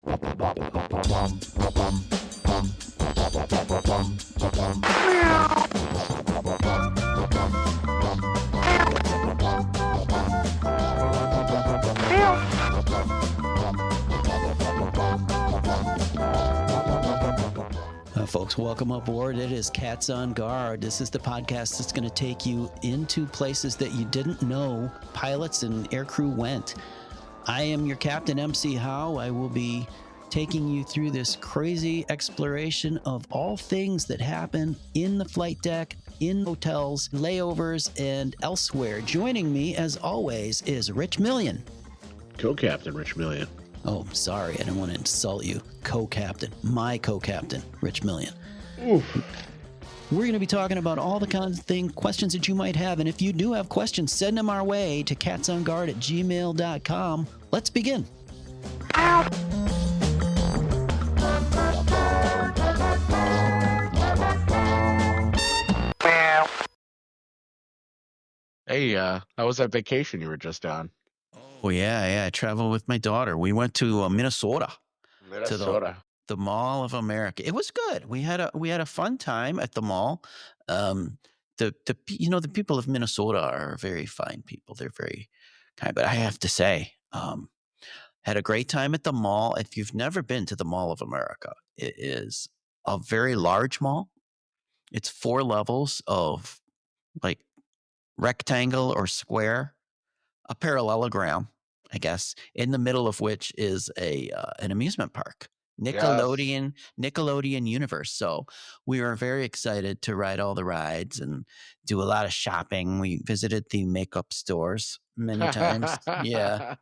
Folks, welcome aboard. It is Cats on Guard. This is the podcast that's going to take you into places that you didn't know pilots and aircrew went. I am your captain, MC Howe. I will be taking you through this crazy exploration of all things that happen in the flight deck, in hotels, layovers, and elsewhere. Joining me, as always, is Rich Million. Co-captain Rich Million. Oh, sorry, I didn't want to insult you. Co-captain, my co-captain, Rich Million. Oof. We're going to be talking about all the kinds of questions that you might have. And if you do have questions, send them our way to catsonguard@gmail.com. Let's begin. Hey, how was that vacation you were just on? Oh, yeah. I traveled with my daughter. We went to Minnesota. To the Mall of America. It was good. We had a fun time at the mall. The people of Minnesota are very fine people. They're very kind. But I have to say, had a great time at the mall. If you've never been to the Mall of America, it is a very large mall. It's 4 levels of like rectangle or square, a parallelogram, I guess, in the middle of which is an amusement park. Nickelodeon universe. So we were very excited to ride all the rides and do a lot of shopping. We visited the makeup stores many times. Yeah.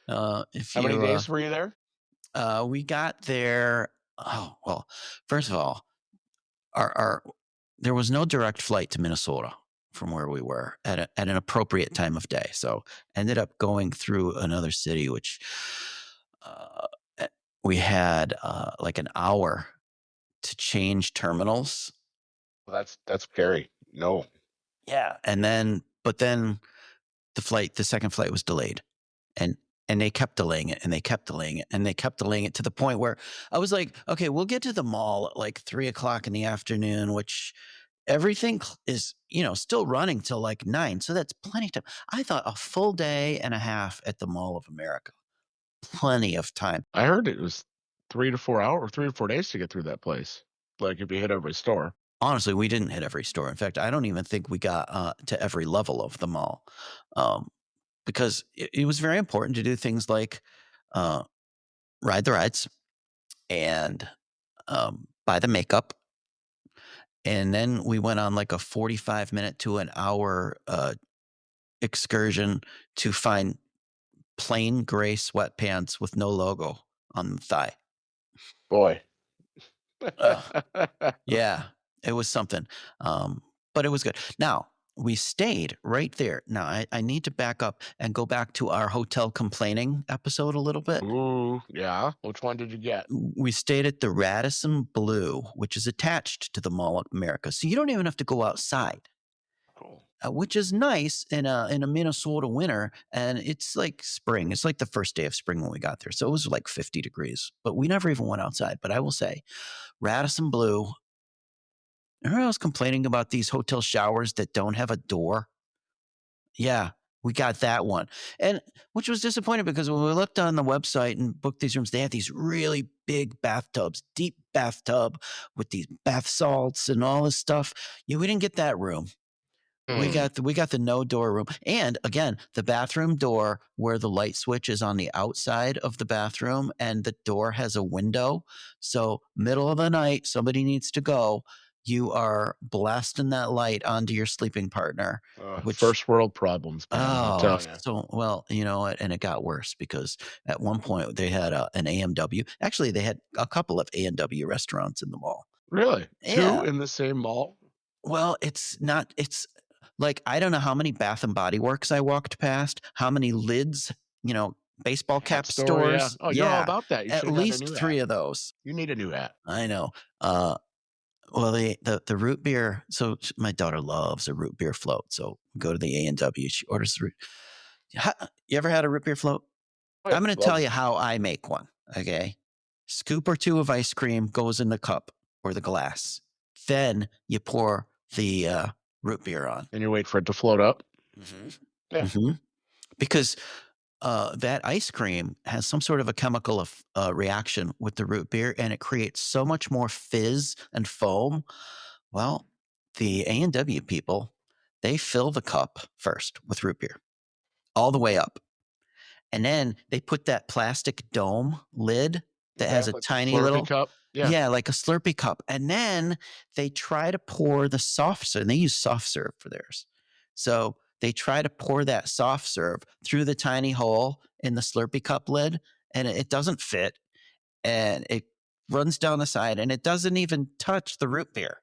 How many days were you there? We got there. Oh, well, first of all, there was no direct flight to Minnesota from where we were at an appropriate time of day. So ended up going through another city, which we had like an hour to change terminals. Well, that's scary. No. Yeah. But then the second flight was delayed. And they kept delaying it, and they kept delaying it, and they kept delaying it to the point where I was like, okay, we'll get to the mall at like 3:00 in the afternoon, which everything is, still running till like 9. So that's plenty of time. I thought a full day and a half at the Mall of America. Plenty of time. I heard it was 3 to 4 hours, 3 to 4 days to get through that place. Like if you hit every store. Honestly, we didn't hit every store. In fact, I don't even think we got to every level of the mall, because it was very important to do things like ride the rides and buy the makeup. And then we went on like a 45-minute to an hour excursion to find plain gray sweatpants with no logo on the thigh. Boy. Yeah, it was something. But it was good. Now, we stayed right there. Now, I need to back up and go back to our hotel complaining episode a little bit. Ooh, yeah. Which one did you get? We stayed at the Radisson Blue, which is attached to the Mall of America. So you don't even have to go outside. Cool. Which is nice in a Minnesota winter, and it's like spring. It's like the first day of spring when we got there, so it was like 50 degrees. But we never even went outside. But I will say, Radisson Blue. Everyone else complaining about these hotel showers that don't have a door. Yeah, we got that one, and which was disappointing because when we looked on the website and booked these rooms, they had these really big bathtubs, deep bathtub with these bath salts and all this stuff. Yeah, we didn't get that room. We got the no door room, and again, the bathroom door where the light switch is on the outside of the bathroom, and the door has a window. So middle of the night, somebody needs to go. You are blasting that light onto your sleeping partner. First world problems. Oh, so well, and it got worse because at one point they had an A&W. Actually, they had a couple of A&W restaurants in the mall. Really? Yeah. 2 in the same mall? Well, it's not. It's like, I don't know how many Bath and Body Works I walked past, how many Lids, baseball cap stores. Yeah. Oh, you're all about that. You at least 3 of those. You need a new hat. I know. Well, the root beer. So my daughter loves a root beer float. So we go to the A&W. She orders the root. You ever had a root beer float? Oh, yeah. I'm going to tell you how I make one. Okay. Scoop or two of ice cream goes in the cup or the glass. Then you pour the root beer on. And you wait for it to float up. Mm-hmm. Yeah. Mm-hmm. Because that ice cream has some sort of a chemical reaction with the root beer, and it creates so much more fizz and foam. Well, the A&W people, they fill the cup first with root beer all the way up. And then they put that plastic dome lid that Yeah, has a like the tiny Slurpee little, cup. Yeah. yeah, like a Slurpee cup. And then they try to pour the soft serve. And they use soft serve for theirs. So they try to pour that soft serve through the tiny hole in the Slurpee cup lid, and it doesn't fit. And it runs down the side, and it doesn't even touch the root beer.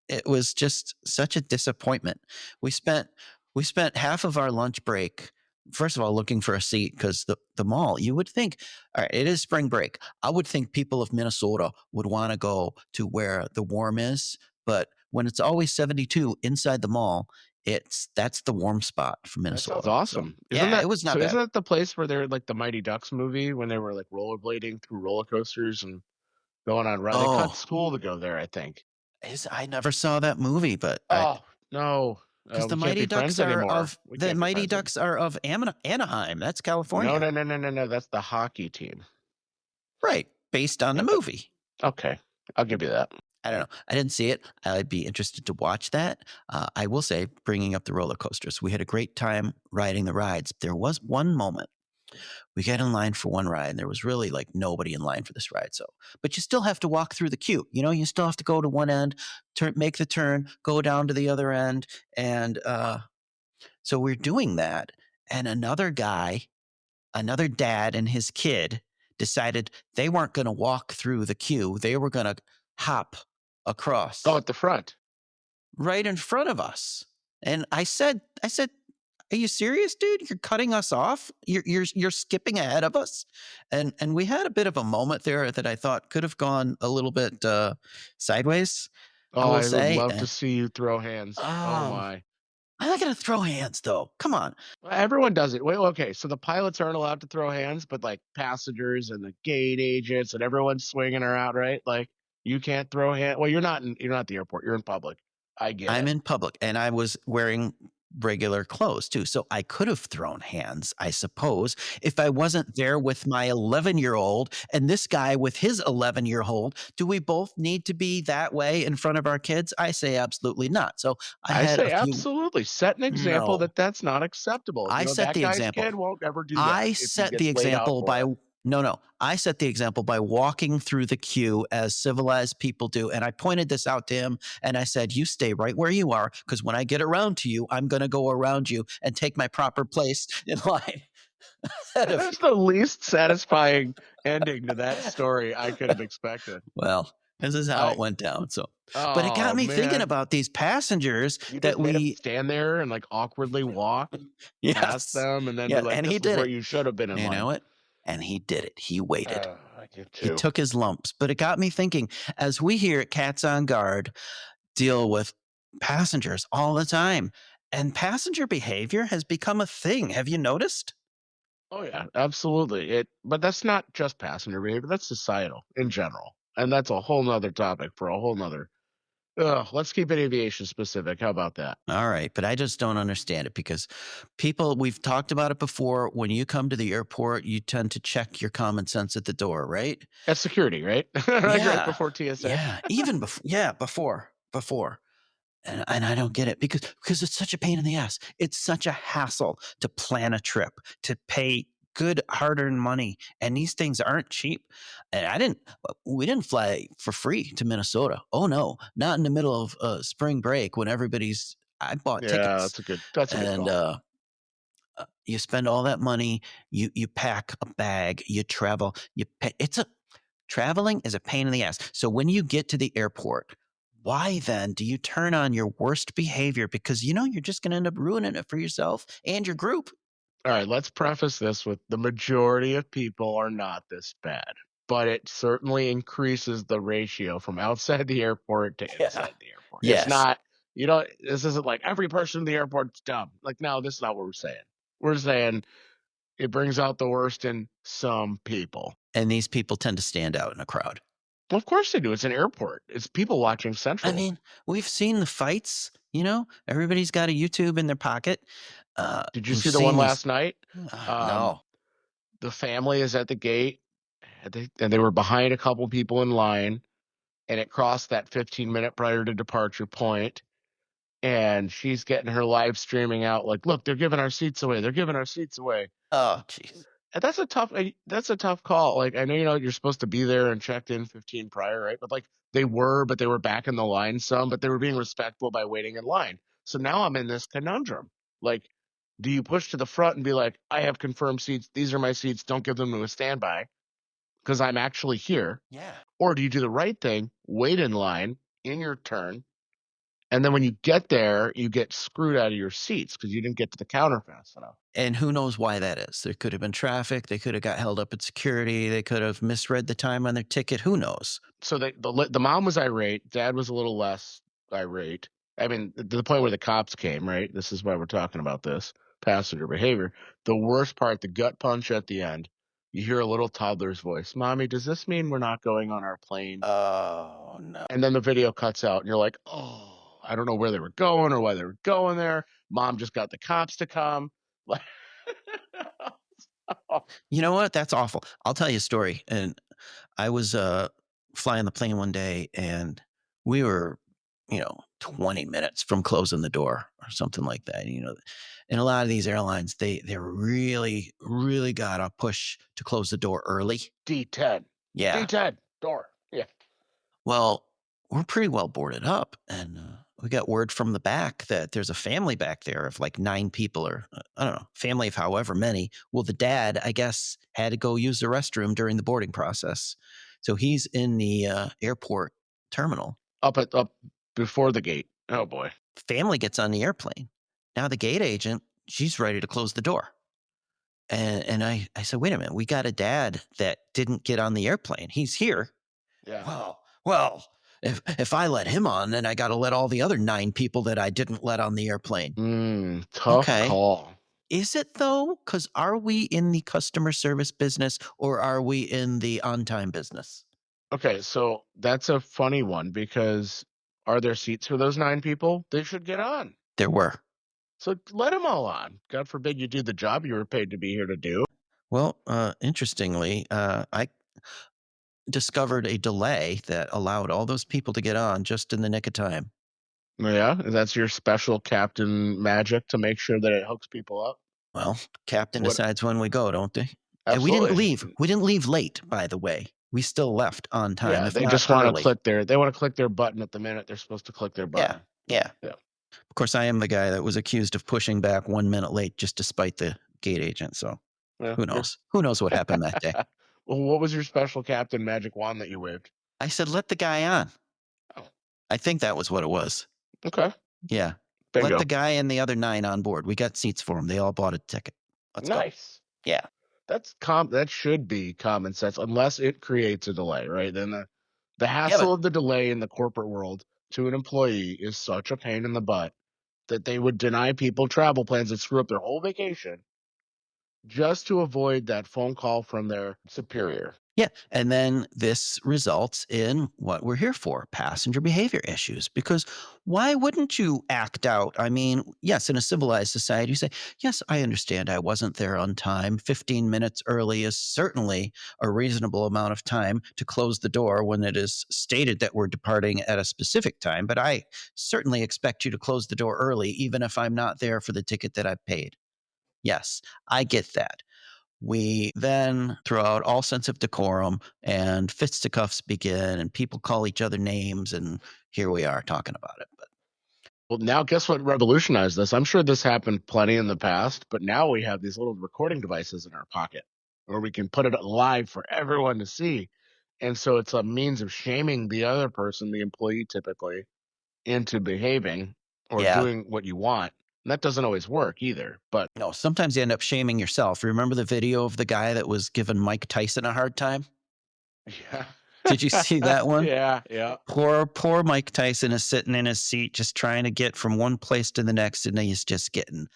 It was just such a disappointment. We spent we spent half of our lunch break, first of all, looking for a seat because the mall, you would think, all right, it is spring break. I would think people of Minnesota would want to go to where the warm is, but when it's always 72 inside the mall, that's the warm spot for That sounds Minnesota. So awesome. Isn't yeah, it that was so? not bad. Isn't that the place where they're like the Mighty Ducks movie when they were like rollerblading through roller coasters and going on ride? They cut Oh, school to go there, I think. I never saw that movie, but I Oh no, because we can't be friends anymore. We The can't be Mighty friends Ducks are of Anaheim. That's No, California. no, no, no, no, no. That's the hockey team. Right, based on the Yeah, but movie. okay, I'll give you that. I don't know. I didn't see it. I'd be interested to watch that. I will say, bringing up the roller coasters, we had a great time riding the rides. There was one moment we got in line for one ride, and there was really like nobody in line for this ride. So, but you still have to walk through the queue. You know, you still have to go to one end, make the turn, go down to the other end, and so we're doing that. And another dad and his kid decided they weren't going to walk through the queue. They were going to hop Oh, across at the front. right in front of us. And I said, are you serious, dude? You're cutting us off. You're skipping ahead of us. And we had a bit of a moment there that I thought could have gone a little bit sideways. I Oh, will I would say. love to see you throw hands. Oh Um, my. I'm not gonna throw hands though. Come on. Well, everyone does it. Wait, okay. So the pilots aren't allowed to throw hands, but like passengers and the gate agents and everyone's swinging around, right? Like you can't throw hand. Well, you're not at the airport. You're in public. I get I'm it. in public and I was wearing regular clothes too. So I could have thrown hands, I suppose, if I wasn't there with my 11-year-old and this guy with his 11-year-old. Do we both need to be that way in front of our kids? I say absolutely not. So I I had a say few. absolutely. Set an example No, that that's not acceptable. I set That the guy's example. kid won't ever do that I if he set the gets laid out example for by it. no, no. I set the example by walking through the queue as civilized people do. And I pointed this out to him and I said, you stay right where you are because when I get around to you, I'm going to go around you and take my proper place in line ahead of That's you. the least satisfying ending to that story I could have expected. Well, this is how it I went down. So, but it got Oh me thinking man. about these passengers You just that made him we, stand there and like awkwardly walk past yes, them and then be yeah. like, And he this is did where it. you should have been in You line. know it? And he did it. He waited. I did He too. took his lumps, but it got me thinking as we here at Cats on Guard deal with passengers all the time, and passenger behavior has become a thing. Have you noticed? Oh yeah, absolutely. But that's not just passenger behavior, that's societal in general. And that's a whole nother topic for a whole nother. Ugh, let's keep it aviation specific. How about that? All right, but I just don't understand it because people, we've talked about it before. When you come to the airport, you tend to check your common sense at the door, right? That's security, right? Like right Yeah. before TSA. Yeah. Even before, yeah, before. And I don't get it because it's such a pain in the ass. It's such a hassle to plan a trip, to pay good hard-earned money, and these things aren't cheap. And we didn't fly for free to Minnesota. Oh no, not in the middle of spring break when everybody's. I bought Yeah, tickets, that's a good and call. you spend all that money. You pack a bag. You travel. You pay. Traveling is a pain in the ass. So when you get to the airport, why then do you turn on your worst behavior? Because you know you're just going to end up ruining it for yourself and your group. All right, let's preface this with the majority of people are not this bad, but it certainly increases the ratio from outside the airport to Yeah. inside the airport. It's Yes. not, this isn't like every person in the airport's dumb. Like, no, this is not what we're saying. We're saying it brings out the worst in some people. And these people tend to stand out in a crowd. Well, of course they do. It's an airport. It's people watching I Central. mean, we've seen the fights, everybody's got a YouTube in their pocket. Did you We've see the one seen these. last night? Um, No. the family is at the gate, and they were behind a couple people in line, and it crossed that 15-minute prior to departure point, and she's getting her live streaming out like, "Look, they're giving our seats away. They're giving our seats away." Oh, jeez. And that's a tough call. Like, I know, you're supposed to be there and checked in 15 prior, right? But like but they were back in the line some, but they were being respectful by waiting in line. So now I'm in this conundrum. Like, do you push to the front and be like, "I have confirmed seats. These are my seats. Don't give them to a standby because I'm actually here." Yeah. Or do you do the right thing, wait in line in your turn, and then when you get there, you get screwed out of your seats because you didn't get to the counter fast enough. And who knows why that is? There could have been traffic. They could have got held up at security. They could have misread the time on their ticket. Who knows? So the mom was irate, dad was a little less irate. I mean, to the point where the cops came, right? This is why we're talking about this passenger behavior. The worst part, the gut punch at the end. You hear a little toddler's voice, "Mommy, does this mean we're not going on our plane?" Oh, no. And then the video cuts out, and you're like, "Oh, I don't know where they were going or why they were going there. Mom just got the cops to come." Like, You know what? That's awful. I'll tell you a story. And I was flying the plane one day and we were, 20 minutes from closing the door or something like that. And a lot of these airlines, they really, really got to push to close the door early. D10, Yeah. D10 door. Yeah. Well, we're pretty well boarded up, and we got word from the back that there's a family back there of like 9 people, or I don't know, family of however many. Well, the dad, I guess, had to go use the restroom during the boarding process, so he's in the airport terminal. Up before the gate. Oh boy. Family gets on the airplane. Now the gate agent, she's ready to close the door. And I said, wait a minute, we got a dad that didn't get on the airplane. He's here. Yeah. Well, if I let him on, then I got to let all the other 9 people that I didn't let on the airplane. Tough Okay. call. Is it though? Because are we in the customer service business or are we in the on time business? Okay, so that's a funny one because are there seats for those 9 people? They should get on. There were. So let them all on. God forbid you do the job you were paid to be here to do. Well, interestingly, I discovered a delay that allowed all those people to get on just in the nick of time. Yeah, that's your special captain magic to make sure that it hooks people up. Well, captain What? decides when we go, don't they? And we didn't Absolutely. leave. We didn't leave late, by the way. We still left on time, Yeah, if they not just want to early. click their button at the minute they're supposed to click their Yeah. button. Yeah. Yeah. Of course, I am the guy that was accused of pushing back 1 minute late just to spite the gate agent. So Yeah. who knows? Who knows what happened that day? Well, what was your special captain magic wand that you waved? I said, let the guy on. Oh, I think that was what it was. okay. Yeah. Let the Bingo. guy and the other 9 on board. We got seats for them. They all bought a ticket. Let's go. Nice. Yeah. That should be common sense unless it creates a delay, right? Then the Yeah, hassle but of the delay in the corporate world to an employee is such a pain in the butt that they would deny people travel plans and screw up their whole vacation just to avoid that phone call from their superior. yeah. And then this results in what we're here for, passenger behavior issues. Because why wouldn't you act out? I mean, yes, in a civilized society, you say, yes, I understand I wasn't there on time. 15 minutes early is certainly a reasonable amount of time to close the door when it is stated that we're departing at a specific time. But I certainly expect you to close the door early, even if I'm not there for the ticket that I've paid. Yes, I get that. We then throw out all sense of decorum and fisticuffs begin and people call each other names. And here we are talking about it. But Well, now guess what revolutionized this? I'm sure this happened plenty in the past, but now we have these little recording devices in our pocket where we can put it live for everyone to see. And so it's a means of shaming the other person, the employee typically, into behaving or yeah, doing what you want. And that doesn't always work either. But no, sometimes you end up shaming yourself. Remember the video of the guy that was giving Mike Tyson a hard time? yeah. Did you see that one? Yeah, yeah. Poor Mike Tyson is sitting in his seat just trying to get from one place to the next, and he's just getting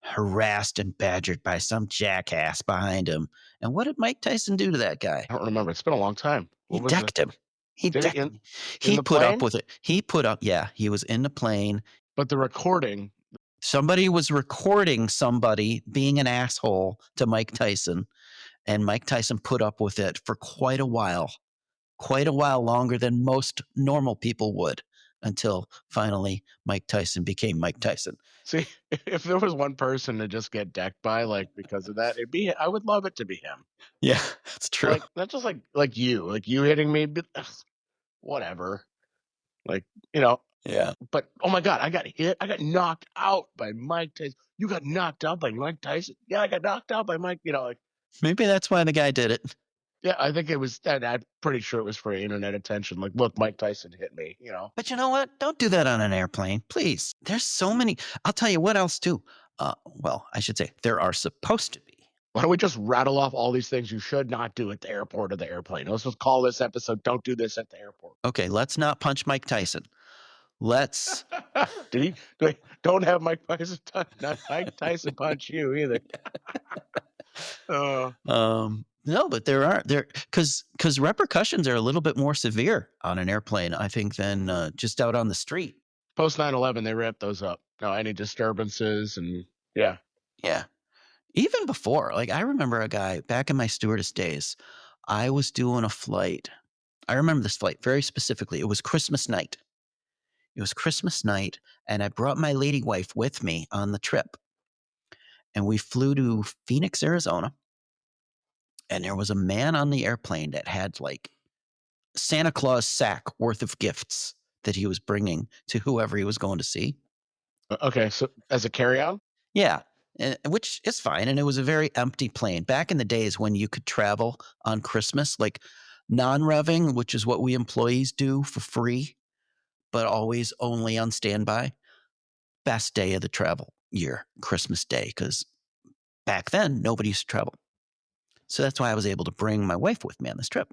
harassed and badgered by some jackass behind him. And what did Mike Tyson do to that guy? I don't remember. It's been a long time. He What was the decked him. He did it decked him. in He the put up plane? with it. He put up, yeah, he was in the plane. But the recording, Somebody was recording somebody being an asshole to Mike Tyson, and Mike Tyson put up with it for quite a while longer than most normal people would, until finally Mike Tyson became Mike Tyson. see, if there was one person to just get decked by, like, because of that, it'd be I would love it to be him. Yeah, that's true. Like, not just like you hitting me, but ugh, whatever. Like, you know, Yeah. but oh my god, I got knocked out by Mike Tyson. You got knocked out by Mike Tyson? Yeah, I got knocked out by Mike, like Maybe that's why the guy did it. yeah, I think it was and I'm pretty sure it was for internet attention. Like, look, Mike Tyson hit me. But you know what? Don't do that on an airplane, please. There's so many. I'll tell you what else too. Well, I should say there are supposed to be. Why don't we just rattle off all these things you should not do at the airport or the airplane? Let's just call this episode "Don't Do This at the Airport." Okay, let's not punch Mike Tyson. Let's. Did he? Don't have not Mike Tyson punch you either. Uh, No, but there because repercussions are a little bit more severe on an airplane, I think, than just out on the street. Post 9/11, they ramped those up. No, any disturbances and yeah. Yeah. Even before, like I remember a guy back in my stewardess days, I was doing a flight. I remember this flight very specifically. It was Christmas night. It was Christmas night, and I brought my lady wife with me on the trip. And we flew to Phoenix, Arizona. And there was a man on the airplane that had like Santa Claus sack worth of gifts that he was bringing to whoever he was going to see. Okay, so as a carry-on? Yeah, which is fine. And it was a very empty plane. Back in the days when you could travel on Christmas, like non-revving, which is what we employees do for free, but always only on standby. Best day of the travel year, Christmas Day, because back then nobody used to travel. So that's why I was able to bring my wife with me on this trip.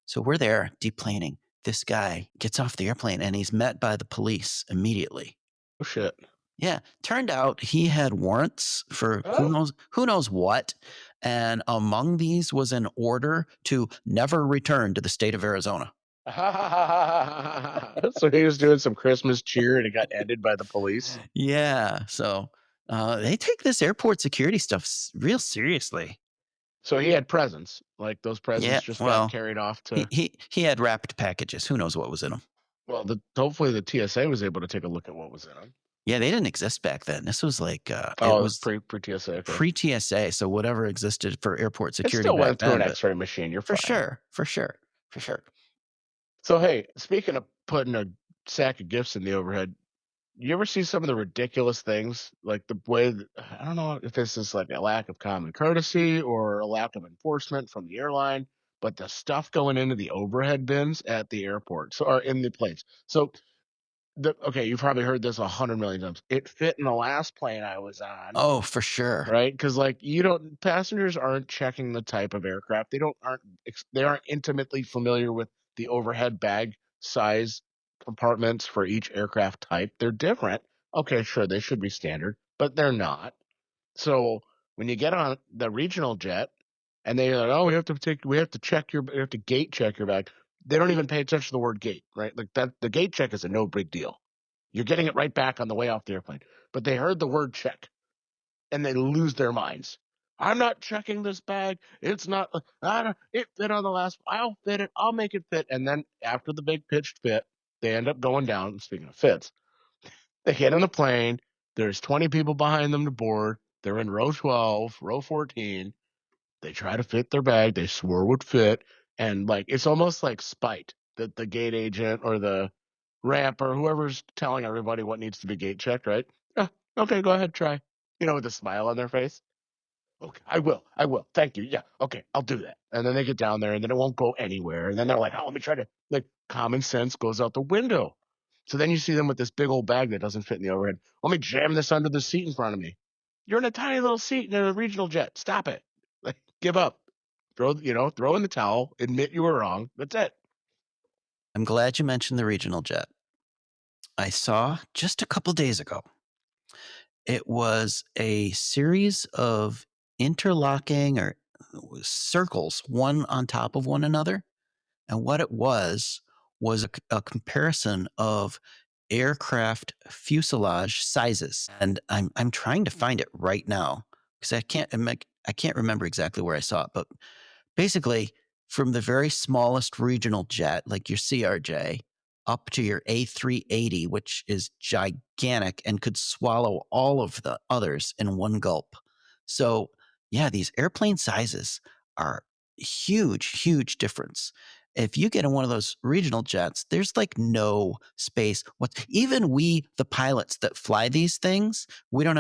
So we're there deplaning. This guy gets off the airplane and he's met by the police immediately. Oh shit. Yeah, turned out he had warrants for Oh. who knows what, and among these was an order to never return to the state of Arizona. So he was doing some Christmas cheer and it got ended by the police. Yeah, so they take this airport security stuff real seriously. So he had presents. Like those Yeah, presents just got well, carried off he to he he had wrapped packages. Who knows what was in them? well, hopefully the TSA was able to take a look at what was in them. Yeah, they didn't exist back then. This was like it Oh, it was was pre TSA. Okay. pre TSA, so whatever existed for airport It security still back went through an then. But X-ray machine. You're for fine. sure, for sure, for sure. So hey, speaking of putting a sack of gifts in the overhead, you ever see some of the ridiculous things? Like the way I don't know if this is like a lack of common courtesy or a lack of enforcement from the airline, but the stuff going into the overhead bins at the airport, so or in the planes. So okay, you've probably heard this 100 million times. It fit in the last plane I was on, Oh, for sure. right? Because like you don't passengers aren't checking the type of aircraft. They aren't intimately familiar with the overhead bag size compartments for each aircraft type. They're different. Okay, sure, they should be standard, but they're not. So when you get on the regional jet and they're like, oh, we have to we have to gate check your bag. They don't even pay attention to the word gate, right? Like that, the gate check is a no big deal. You're getting it right back on the way off the airplane. But they heard the word check and they lose their minds. I'm not checking this bag. It's not. It fit on the last. I'll fit it. I'll make it fit. And then after the big pitched fit, they end up going down. Speaking of fits, they get on the plane. There's 20 people behind them to board. They're in row 12, row 14. They try to fit their bag. They swore would fit, and like it's almost like spite that the gate agent or the ramp or whoever's telling everybody what needs to be gate checked, right? "Yeah, okay, go ahead, try. With a smile on their face. Okay, I will. I will. Thank you. Yeah. Okay, I'll do that. And then they get down there and then it won't go anywhere. And then they're like, oh, let me try to like common sense goes out the window. So then you see them with this big old bag that doesn't fit in the overhead. Let me jam this under the seat in front of me. You're in a tiny little seat in a regional jet. Stop it. Like, give up. Throw in the towel, admit you were wrong. That's it. I'm glad you mentioned the regional jet. I saw just a couple days ago It was a series of interlocking or circles, one on top of one another. And what it was a comparison of aircraft fuselage sizes. And I'm trying to find it right now because I can't remember exactly where I saw it, but basically from the very smallest regional jet like your CRJ up to your A380, which is gigantic and could swallow all of the others in one gulp. So yeah, these airplane sizes are huge difference. If you get in one of those regional jets, there's like no space. What even we, the pilots that fly these things, we don't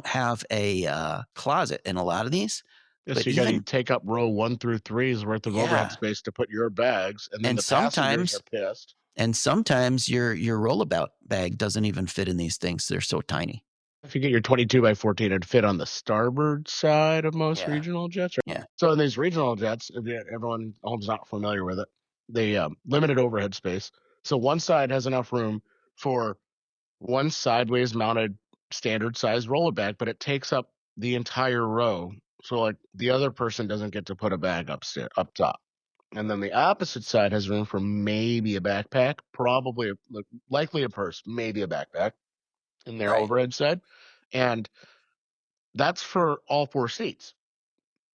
have a closet in a lot of these. Yeah, But so you got to even take up row 1 through 3's worth of overhead yeah, space to put your bags, and then and the passengers are sometimes pissed. your rollabout bag doesn't even fit in these things. They're so tiny. If you get your 22 by 14, it'd fit on the starboard side of most Yeah, regional jets. Right? yeah, So in these regional jets, if everyone home's not familiar with it, they limited overhead space. So one side has enough room for one sideways mounted standard size roller bag, but it takes up the entire row. So like the other person doesn't get to put a bag up top. And then the opposite side has room for maybe a backpack, probably likely a purse, maybe a backpack in their right, overhead side. And that's for all 4 seats.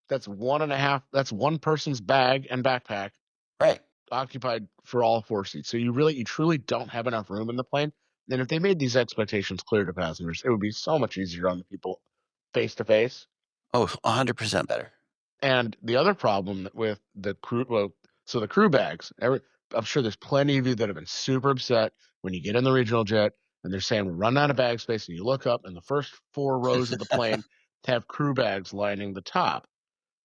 That's one and a half, that's one person's bag and backpack right. occupied for all 4 seats. So you truly don't have enough room in the plane. And if they made these expectations clear to passengers, it would be so much easier on the people face to face. Oh, 100% better. And the other problem with the crew, well, so the crew bags, I'm sure there's plenty of you that have been super upset when you get in the regional jet and they're saying run out of bag space, and you look up and the first 4 rows of the plane have crew bags lining the top.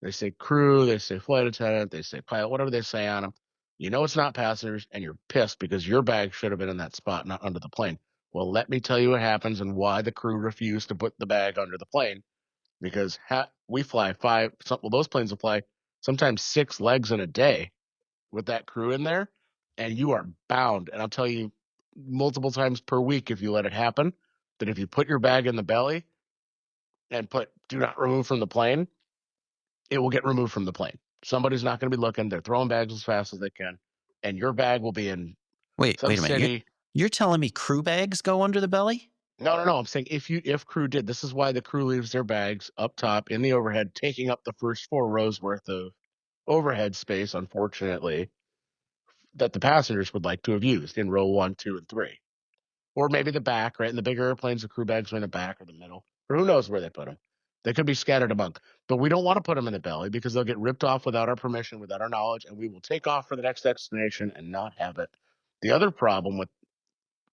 They say crew, they say flight attendant, they say pilot, whatever they say on them. You know it's not passengers, and you're pissed because your bag should have been in that spot, not under the plane. Well, let me tell you what happens and why the crew refused to put the bag under the plane. Because we fly those planes will fly sometimes 6 legs in a day with that crew in there, and you are bound. And I'll tell you multiple times per week if you let it happen that if you put your bag in the belly and put do not remove from the plane, it will get removed from the plane. Somebody's not going to be looking. They're throwing bags as fast as they can, and your bag will be in some Wait a minute. city. You're telling me crew bags go under the belly? No. I'm saying if crew did, this is why the crew leaves their bags up top in the overhead, taking up the first 4 rows worth of overhead space, unfortunately, that the passengers would like to have used in row 1, 2, and 3. Or maybe the back, right? In the bigger airplanes, the crew bags are in the back or the middle, or who knows where they put them. They could be scattered among. But we don't want to put them in the belly because they'll get ripped off without our permission, without our knowledge, and we will take off for the next destination and not have it. The other problem with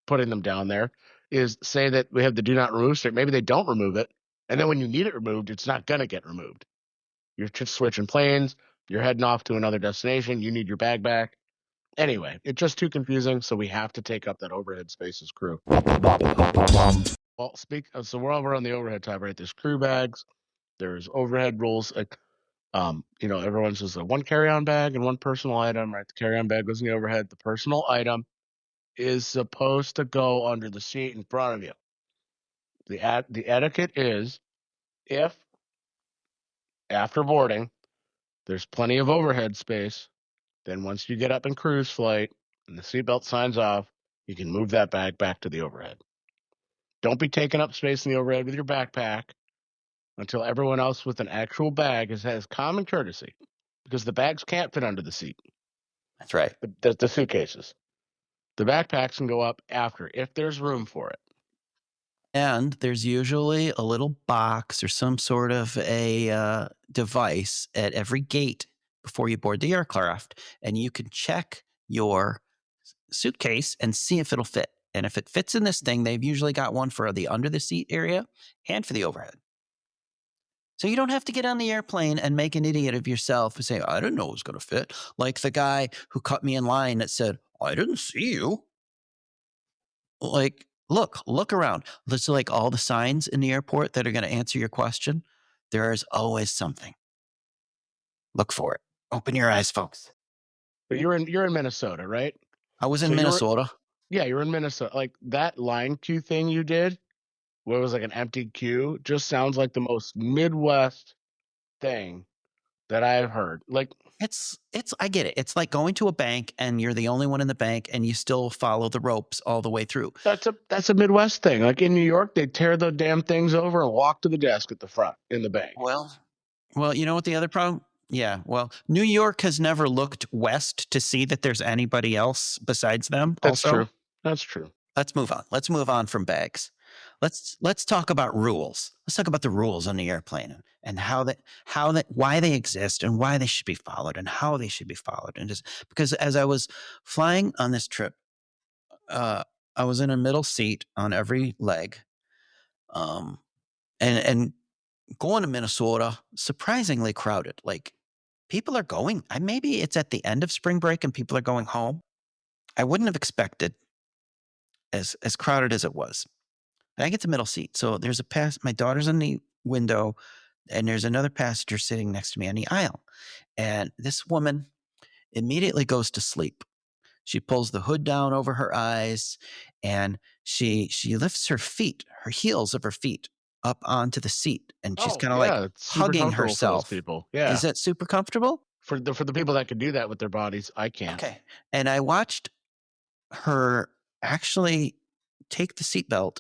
putting them down there is say that we have the do not remove stick. Maybe they don't remove it. And then when you need it removed, it's not going to get removed. You're just switching planes. You're heading off to another destination. You need your bag back. Anyway, it's just too confusing, so we have to take up that overhead space as crew. Well, so we're over on the overhead tab, right? There's crew bags, there's overhead rules. Like, everyone says a one carry-on bag and one personal item, right? The carry-on bag goes in the overhead. The personal item is supposed to go under the seat in front of you. The etiquette is if after boarding there's plenty of overhead space, then once you get up in cruise flight and the seatbelt signs off, you can move that bag back to the overhead. Don't be taking up space in the overhead with your backpack until everyone else with an actual bag has common courtesy, because the bags can't fit under the seat, That's right. the suitcases. The backpacks can go up after if there's room for it. And there's usually a little box or some sort of a device at every gate before you board the aircraft, and you can check your suitcase and see if it'll fit. And if it fits in this thing, they've usually got one for the under the seat area and for the overhead. So you don't have to get on the airplane and make an idiot of yourself and say, I didn't know it was going to fit. Like the guy who cut me in line that said, I didn't see you. Like, look around. There's like all the signs in the airport that are going to answer your question. There is always something. Look for it. Open your eyes, folks. But you're in Minnesota, right? I was So in Minnesota. you're in Minnesota. Like that line queue thing you did, where it was like an empty queue, just sounds like the most Midwest thing that I've heard. Like, It's I get it. It's like going to a bank and you're the only one in the bank and you still follow the ropes all the way through. that's a Midwest thing. Like in New York, they tear the damn things over and walk to the desk at the front in the bank. Well, well, you know what the other problem? Yeah, well, New York has never looked west to see that there's anybody else besides them That's also. true. That's true. Let's move on. Let's move on from bags. Let's talk about rules. Let's talk about the rules on the airplane and how that why they exist and why they should be followed and how they should be followed. And just because as I was flying on this trip, uh, I was in a middle seat on every leg, um, and going to Minnesota, surprisingly crowded. Like people are going. Maybe it's at the end of spring break and people are going home. I wouldn't have expected as crowded as it was. And I get the middle seat. So there's my daughter's in the window, and there's another passenger sitting next to me on the aisle. And this woman immediately goes to sleep. She pulls the hood down over her eyes and she lifts her feet, her heels of her feet up onto the seat. And she's Oh kind of like yeah, it's super hugging comfortable for those herself. people. Is Yeah, that super comfortable? for the people that can do that with their bodies, I can't. Okay. And I watched her actually take the seatbelt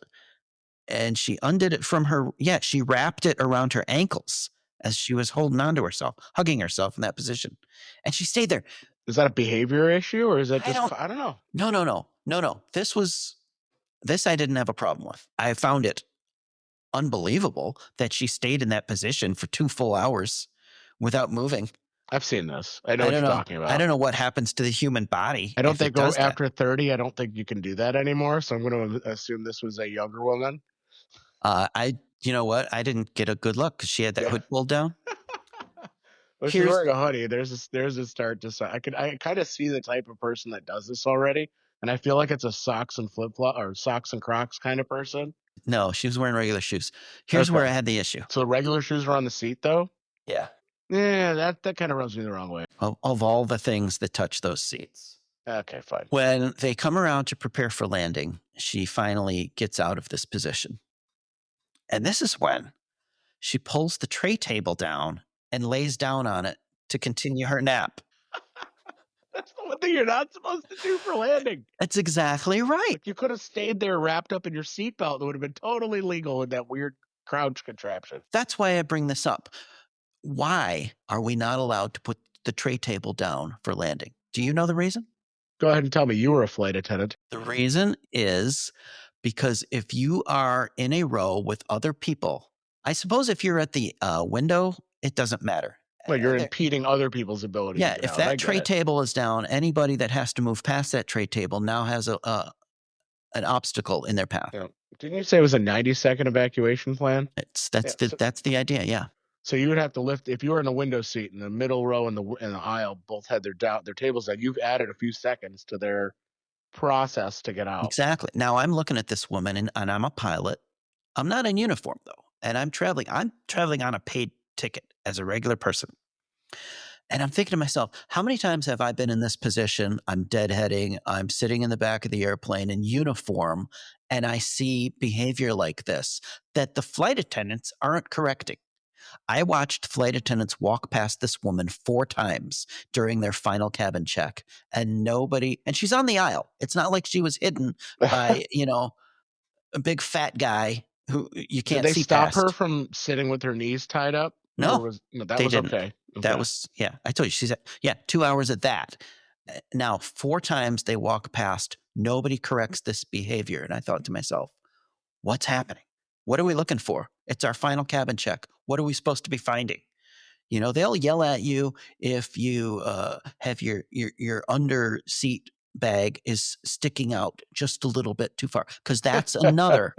and she undid it from her. Yeah, she wrapped it around her ankles as she was holding on to herself, hugging herself in that position. And she stayed there. Is that a behavior issue or is that I just don't, I don't know. no, no, no, no, no. This I didn't have a problem with. I found it unbelievable that she stayed in that position for 2 full hours without moving. I've seen this. I know I what don't you're know. talking I about. don't know what happens to the human body I don't if it think does that. after 30, I don't think you can do that anymore. So I'm going to assume this was a younger woman. You know what? I didn't get a good look because she had that Yeah. hood pulled down. Well, she's Here's wearing a hoodie. There's a start to I kind of see the type of person that does this already, and I feel like it's a socks and flip flop or socks and Crocs kind of person. No, she was wearing regular shoes. Here's where Okay, I had the issue. so regular shoes are on the seat though. Yeah. Yeah, that kind of rubs me the wrong way. Of all the things that touch those seats. Okay, fine. When they come around to prepare for landing, she finally gets out of this position. And this is when she pulls the tray table down and lays down on it to continue her nap. That's the one thing you're not supposed to do for landing. That's exactly right. Like you could have stayed there wrapped up in your seatbelt. It would have been totally legal in that weird crouch contraption. That's why I bring this up. Why are we not allowed to put the tray table down for landing? Do you know the reason? Go ahead and tell me you were a flight attendant. The reason is because if you are in a row with other people, I suppose if you're at the window, it doesn't matter. Well, you're There- impeding other people's ability to yeah, get if out. I that get tray it. table is down, anybody that has to move past that tray table now has an obstacle in their path. Yeah. Didn't you say it was a 90-second evacuation plan? Yeah. That's the idea. Yeah, So you would have to lift if you were in a window seat in the middle row and the aisle both had their tables down. You've added a few seconds to their process to get out. exactly. Now I'm looking at this woman, and I'm a pilot. I'm not in uniform though, and I'm traveling. I'm traveling on a paid ticket as a regular person. And I'm thinking to myself, how many times have I been in this position? I'm deadheading. I'm sitting in the back of the airplane in uniform, and I see behavior like this that the flight attendants aren't correcting. I watched flight attendants walk past this woman 4 times during their final cabin check, and and she's on the aisle. It's not like she was hidden by, a big fat guy who you Did can't they see stop her past. from sitting with her knees tied up? Or No, that they was didn't. okay. That Okay. was, yeah, I told you, she's at, yeah, 2 hours at that. Now, 4 times they walk past, nobody corrects this behavior. And I thought to myself, what's happening? What are we looking for? It's our final cabin check. What are we supposed to be finding? They'll yell at you if you have your under seat bag is sticking out just a little bit too far, because that's another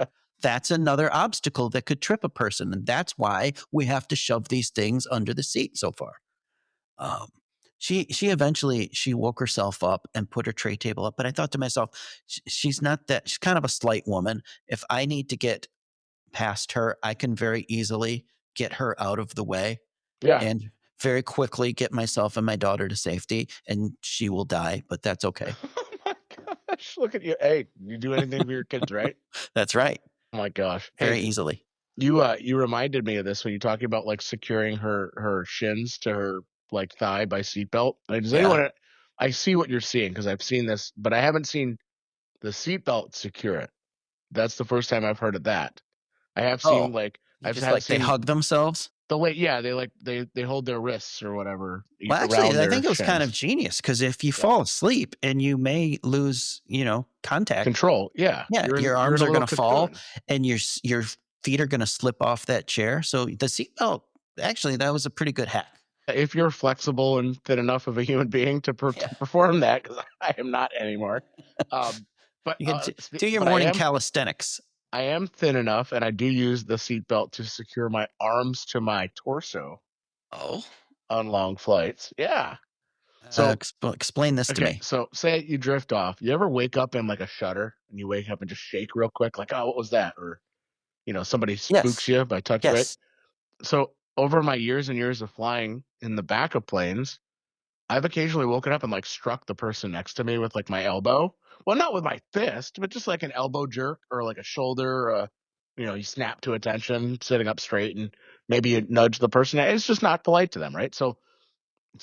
obstacle that could trip a person, and that's why we have to shove these things under the seat so far. Um, she eventually she woke herself up and put her tray table up, but I thought to myself, she's not that. She's kind of a slight woman. If I need to get past her, I can very easily get her out of the way Yeah. and very quickly get myself and my daughter to safety, and she will die, but that's okay. Oh my gosh. Look at you. Hey, you do anything for your kids, right? That's right. Oh my gosh. very Hey, easily. you reminded me of this when you're talking about like securing her shins to her like thigh by seatbelt. Like, does Yeah. anyone? I see what you're seeing because I've seen this, but I haven't seen the seatbelt secure it. That's the first time I've heard of that. I have Oh, seen like you I've just have like they seen hug themselves. the way yeah they like they hold their wrists or whatever Well, actually, around I their think it was kind of shins. genius because if you Yeah, fall asleep and you may lose, contact, control. Yeah, yeah, your you're in arms a are little going to fall cocoon. and your feet are going to slip off that chair. So the seatbelt, actually, that was a pretty good hack. If you're flexible and fit enough of a human being Yeah, to perform that, because I am not anymore. Um, but you can do your but I morning am calisthenics. thin enough, and I do use the seatbelt to secure my arms to my torso Oh, on long flights. Yeah. So explain this to okay, me. so say you drift off. You ever wake up in like a shudder and you wake up and just shake real quick, like, oh, what was that? Or somebody spooks Yes, you by touch, right? yes, So over my years and years of flying in the back of planes, I've occasionally woken up and like struck the person next to me with like my elbow. Well, not with my fist, but just like an elbow jerk or like a shoulder. You snap to attention, sitting up straight, and maybe you nudge the person. It's just not polite to them, right? So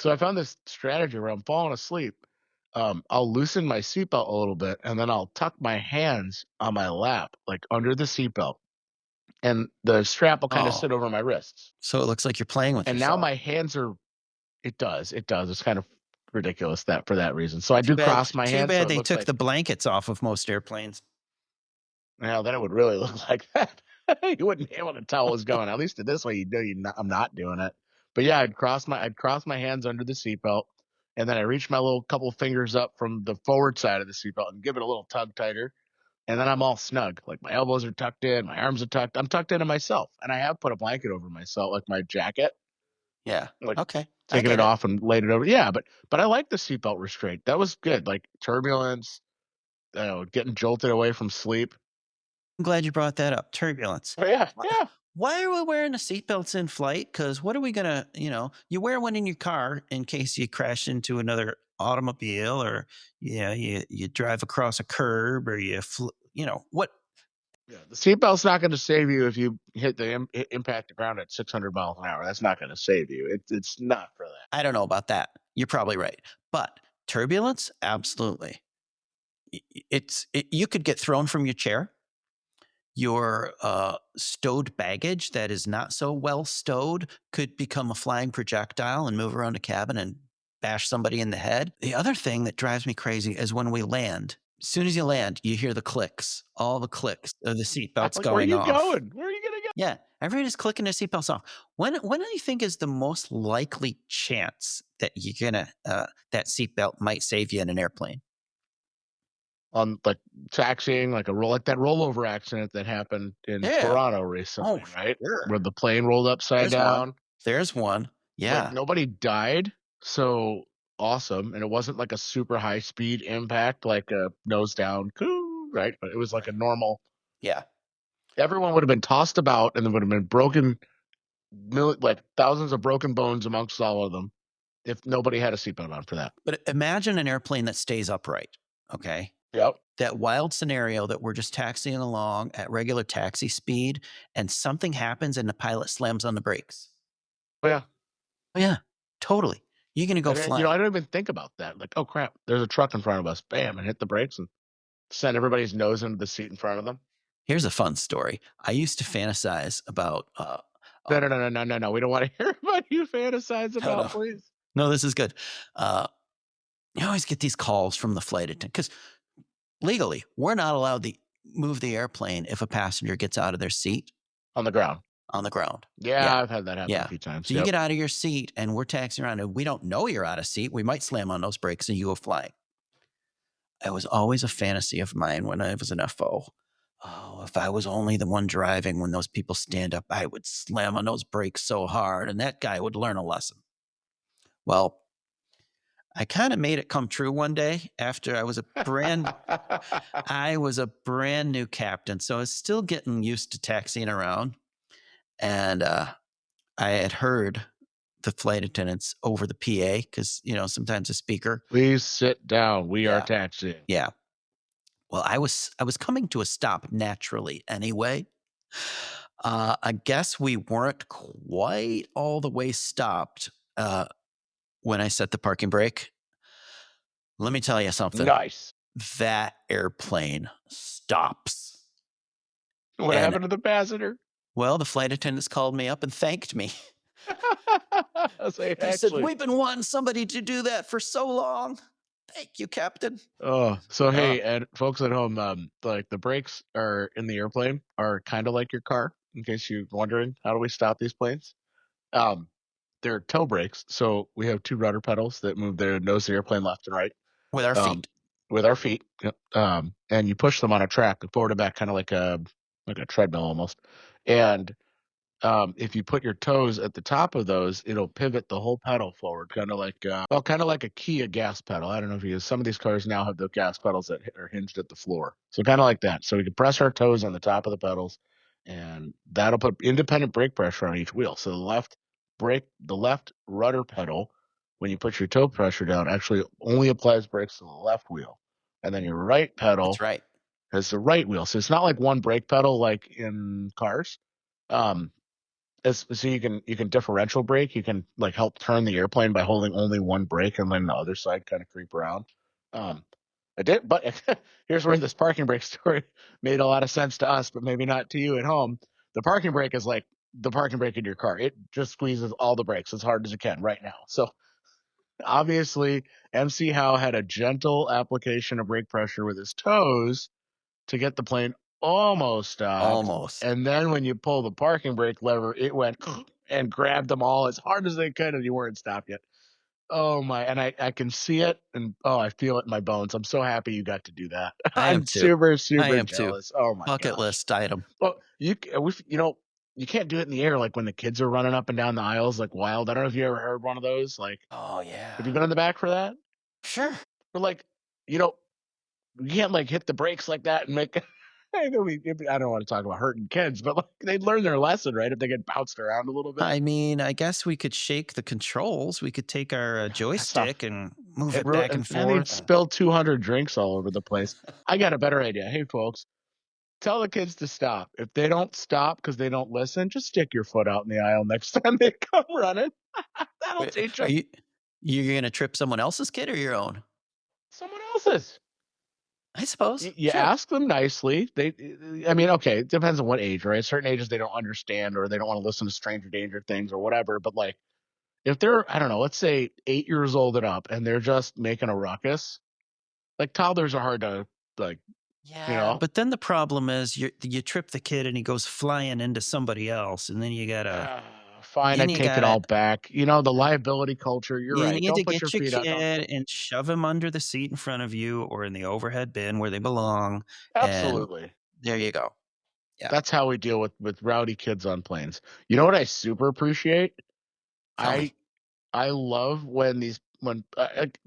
I found this strategy where I'm falling asleep. I'll loosen my seatbelt a little bit, and then I'll tuck my hands on my lap, like under the seatbelt, and the strap will kind of oh, sit over my wrists. so it looks like you're playing with And now yourself. my hands are it does. It's kind of ridiculous that for that reason. So I Too do bad. cross my Too hands so bad it they looks took like the blankets off of most airplanes. now then it would really look like that. You wouldn't be able to tell what was going on. At least in this way you do. I'm not doing it. But yeah, I'd cross my hands under the seatbelt, and then I reach my little couple fingers up from the forward side of the seatbelt and give it a little tug tighter. And then I'm all snug. Like my elbows are tucked in, my arms are tucked. I'm tucked into myself. And I have put a blanket over myself, like my jacket, Yeah. like Okay. I taking it get it. off and laid it over. Yeah, but I like the seatbelt restraint. That was good. Like turbulence, getting jolted away from sleep. I'm glad you brought that up. Turbulence. Oh yeah, Wh- yeah. Why are we wearing the seatbelts in flight? Because what are we gonna, you wear one in your car in case you crash into another automobile, or you drive across a curb, or what? Yeah, the seatbelt's not going to save you if you hit the impact the ground at 600 miles an hour. That's not going to save you. It's not for that. I don't know about that. You're probably right, but turbulence, absolutely. You could get thrown from your chair. Your stowed baggage that is not so well stowed could become a flying projectile and move around a cabin and bash somebody in the head. The other thing that drives me crazy is when we land. As soon as you land, you hear the clicks, all the clicks of the seatbelts Like, where are going you off. going? Where are you going to go? Yeah, everybody's clicking their seatbelts off. When do you think is the most likely chance that that seatbelt might save you in an airplane? On like taxiing, like like that rollover accident that happened in Yeah. Toronto Oh, recently, right? sure. Where the plane rolled upside There's one. down. There's one. Like Yeah. nobody died. So awesome. And it wasn't like a super high speed impact, like a nose down, coo, right? But it was like a Right. normal. Yeah. Everyone would have been tossed about, and there would have been like thousands of broken bones amongst all of them if nobody had a seatbelt on for that. But imagine an airplane that stays upright. Okay. Yep. That wild scenario that we're just taxiing along at regular taxi speed and something happens and the pilot slams on the brakes. Oh, yeah. Oh, yeah, totally. You're going to go And then, flying. I don't even think about that. Like, oh crap, there's a truck in front of us. Bam, and hit the brakes and send everybody's nose into the seat in front of them. Here's a fun story. I used to fantasize about, No, uh, no, no, no, no, no, no. We don't want to hear what you fantasize no, about, no, please. no, this is good. Uh, you always get these calls from the flight attendant because legally, we're not allowed to move the airplane if a passenger gets out of their seat On the ground. on the ground. Yeah, Yeah. I've had that happen a Yeah. few times. So you Yep. get out of your seat and we're taxiing around and we don't know you're out of seat. We might slam on those brakes and you go flying. It was always a fantasy of mine when I was an FO. Oh, if I was only the one driving when those people stand up, I would slam on those brakes so hard and that guy would learn a lesson. Well, I kind of made it come true one day after I was a brand new captain. So I was still getting used to taxiing around. And I had heard the flight attendants over the PA because, sometimes a speaker. Please sit down. We are Yeah. taxiing. Yeah. Well, I was coming to a stop naturally anyway. I guess we weren't quite all the way stopped, when I set the parking brake. Let me tell you something. Nice. That airplane stops. What And, happened to the passenger? well, the flight attendants called me up and thanked me. I say, They said, actually. "We've been wanting somebody to do that for so long. Thank you, Captain." Oh, so Uh, hey, and folks at home, like the brakes are in the airplane are kind of like your car. In case you're wondering, how do we stop these planes? Um, they're toe brakes, so we have two rudder pedals that move their nose of the airplane left and right. with our Um, feet. with our feet, yep. And you push them on a track, forward and back, kind of like a treadmill almost. And if you put your toes at the top of those, it'll pivot the whole pedal forward, kind of like a Kia gas pedal. I don't know if you some of these cars now have the gas pedals that are hinged at the floor, so kind of like that. So we can press our toes on the top of the pedals, and that'll put independent brake pressure on each wheel. So the left rudder pedal, when you put your toe pressure down, actually only applies brakes to the left wheel, and then your right That's pedal right. has the right wheel. So it's not like one brake pedal like in cars. Um, so you can differential brake. You can like help turn the airplane by holding only one brake and letting the other side kind of creep around. Um, I did, but here's where this parking brake story made a lot of sense to us, but maybe not to you at home. The parking brake is like the parking brake in your car. It just squeezes all the brakes as hard as it can right now. So obviously, MC Howe had a gentle application of brake pressure with his toes to get the plane almost stopped. Almost. And then when you pull the parking brake lever, it went and grabbed them all as hard as they could, and you weren't stopped yet. Oh my! And I can see it, and oh, I feel it in my bones. I'm so happy you got to do that. I am I'm too. super I super am too. jealous. Oh my Bucket gosh. list item. Well, you can't do it in the air like when the kids are running up and down the aisles like wild. I don't know if you ever heard one of those. Like, Oh, have you yeah. been in the back for that? Sure. Or like, you know, you can't like hit the brakes like that and make. I don't want to talk about hurting kids, but like they'd learn their lesson, right? If they get bounced around a little bit. I mean, I guess we could shake the controls. We could take our, That's not. joystick and move it back And and then they'd forth. spill 200 drinks all over the place. I got a better idea. Hey, folks, tell the kids to stop. If they don't stop because they don't listen, just stick your foot out in the aisle next time they come running. That'll Wait, teach are them. you gonna trip someone else's kid or your own? Someone else's. I suppose. You Sure. ask them nicely. I mean, okay, it depends on what age, right? Certain ages they don't understand or they don't want to listen to stranger danger things or whatever. But like, if they're, I don't know, let's say 8 years old and up, and they're just making a ruckus, like toddlers are hard to like, you Yeah, know. but then the problem is you trip the kid and he goes flying into somebody else, and then you gotta Uh, Fine, I then you take it gotta all back. The liability culture. You're you right. need Don't to put your get your feet out. Don't. kid and shove him under the seat in front of you or in the overhead bin where they belong, and Absolutely. there you go. Yeah, That's how we deal with rowdy kids on planes. You know what I super appreciate? tell me. I I love when